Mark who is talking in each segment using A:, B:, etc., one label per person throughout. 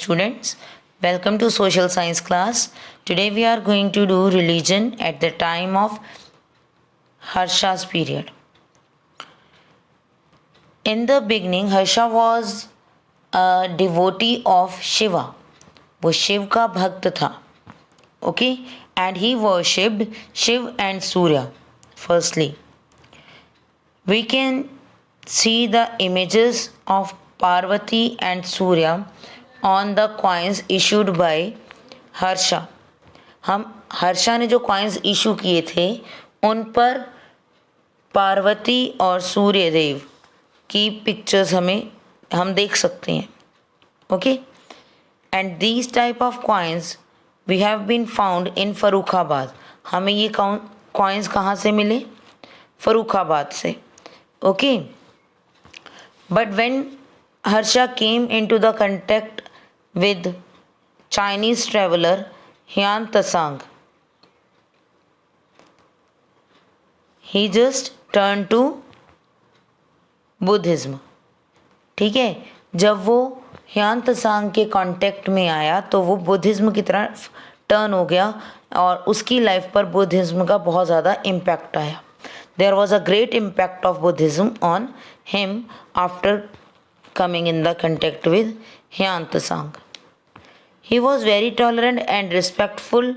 A: students. Welcome to social science class. Today we are going to do religion at the time of Harsha's period. In the beginning, Harsha was a devotee of Shiva. वो शिव का भक्त था. Okay, and he worshipped Shiv and Surya. Firstly, we can see the images of Parvati and Surya on the coins issued by Harsha. हम हर्षा ने जो coins issue किए थे उन पर पार्वती और सूर्य देव की पिक्चर्स हम देख सकते हैं. Okay, and these type of coins we have been found in Farrukhabad. हमें ये कॉइन्स कहाँ से मिले? फर्रुखाबाद से. Okay, but when Harsha came into the contact with Chinese traveler Hian Tsang, he just turned to Buddhism. ठीक है, जब वो ह्यान त्सांग के कांटेक्ट में आया तो वो बुद्धिज्म की तरफ टर्न हो गया और उसकी लाइफ पर बुद्धिज्म का बहुत ज़्यादा इम्पैक्ट आया. There was a great impact of Buddhism on him after coming in the contact with Hian Tsang. He was very tolerant and respectful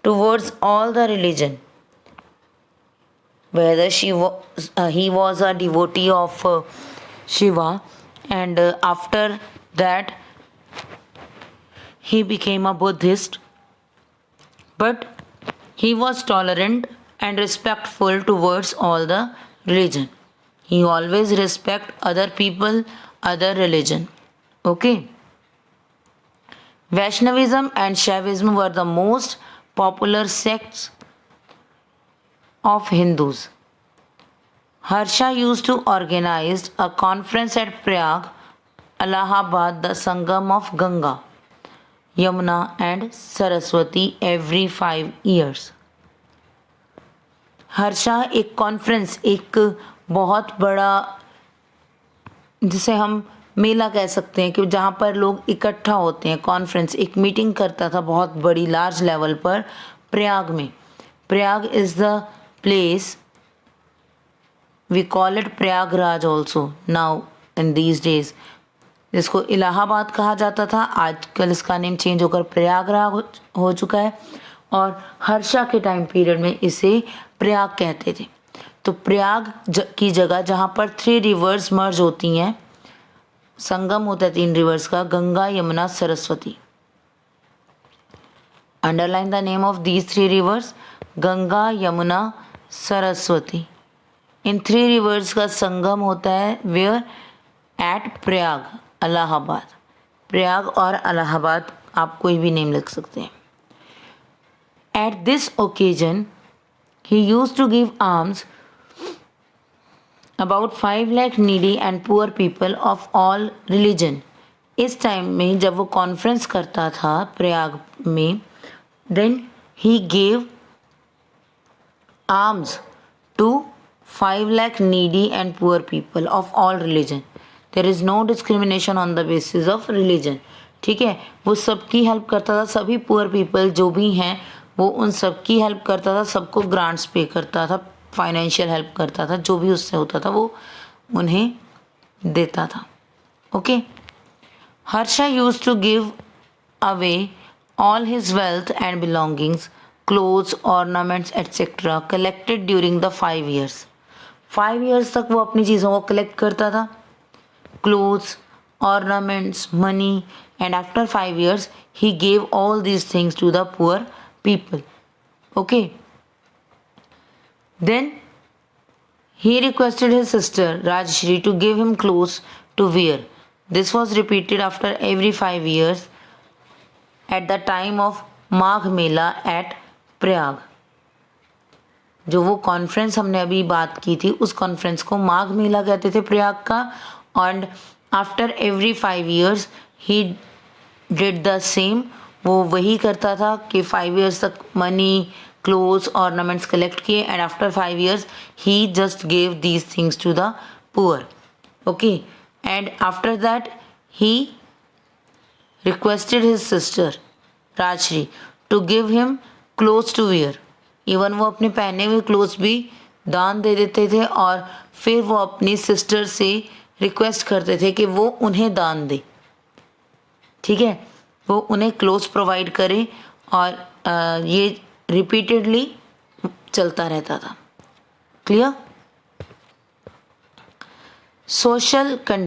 A: towards all the religion. Whether he was a devotee of Shiva, and after that he became a Buddhist, but he was tolerant and respectful towards all the religion. He always respect other people, other religion. Okay. Vaishnavism and Shaivism were the most popular sects of Hindus. Harsha used to organize a conference at Prayag, Allahabad, the Sangam of Ganga, Yamuna and Saraswati every 5 years. Harsha एक conference, एक बहुत बड़ा, जिसे हम मेला कह सकते हैं कि जहाँ पर लोग इकट्ठा होते हैं, कॉन्फ्रेंस, एक मीटिंग करता था बहुत बड़ी लार्ज लेवल पर प्रयाग में. Prayag is the place, we call it Prayagraj also now in these days, जिसको इलाहाबाद कहा जाता था. आजकल इसका नेम चेंज होकर प्रयागराज हो चुका है और हर्षा के टाइम पीरियड में इसे प्रयाग कहते थे. तो प्रयाग की जगह जहाँ पर 3 रिवर्स मर्ज होती हैं, संगम होता है 3 रिवर्स का, Ganga, Yamuna, Saraswati. Underline the name of these 3 reverse, Ganga, Yamuna, Saraswati. In 3 reverse का संगम होता है वेयर? एट प्रयाग, इलाहाबाद. प्रयाग और इलाहाबाद आप कोई भी नेम लिख सकते हैं. At this occasion he used to give alms about 5 lakh needy and poor people of all religion. इस टाइम में जब वो कॉन्फ्रेंस करता था प्रयाग में, then he gave alms to 5 lakh needy and poor people of all religion. There is no discrimination on the basis of religion. ठीक है, वो सबकी हेल्प करता था, सभी पुअर पीपल जो भी हैं वो उन सब की हेल्प करता था, सबको ग्रांट्स पे करता था, फाइनेंशियल हेल्प करता था, जो भी उससे होता था वो उन्हें देता था. Okay, Harsha used to give away all his wealth and belongings, clothes, ornaments etcetera collected during the 5 years. 5 years तक वो अपनी चीज़ों को कलेक्ट करता था, clothes, ornaments, money, and after 5 years he gave all these things to the poor people. Okay, then he requested his sister Rajshri to give him clothes to wear. This was repeated after every 5 years at the time of Magh Mela at Prayag. जो वो conference हमने अभी बात की थी उस conference को माघ मेला कहते थे प्रयाग का. And after every 5 years he did the same. वो वही करता था कि 5 years तक मनी, क्लोथ्स, ऑर्नामेंट्स कलेक्ट किए and after 5 years he just gave these things to the poor. Okay, and after that he requested his sister Rajshri to give him clothes to wear. Even वो अपने पहने हुए clothes भी दान दे देते थे और फिर वो अपनी सिस्टर से रिक्वेस्ट करते थे कि वो उन्हें दान दे. ठीक है, वो उन्हें क्लोथ्स प्रोवाइड करे और ये रिपीटेडली चलता रहता था. क्लियर? सोशल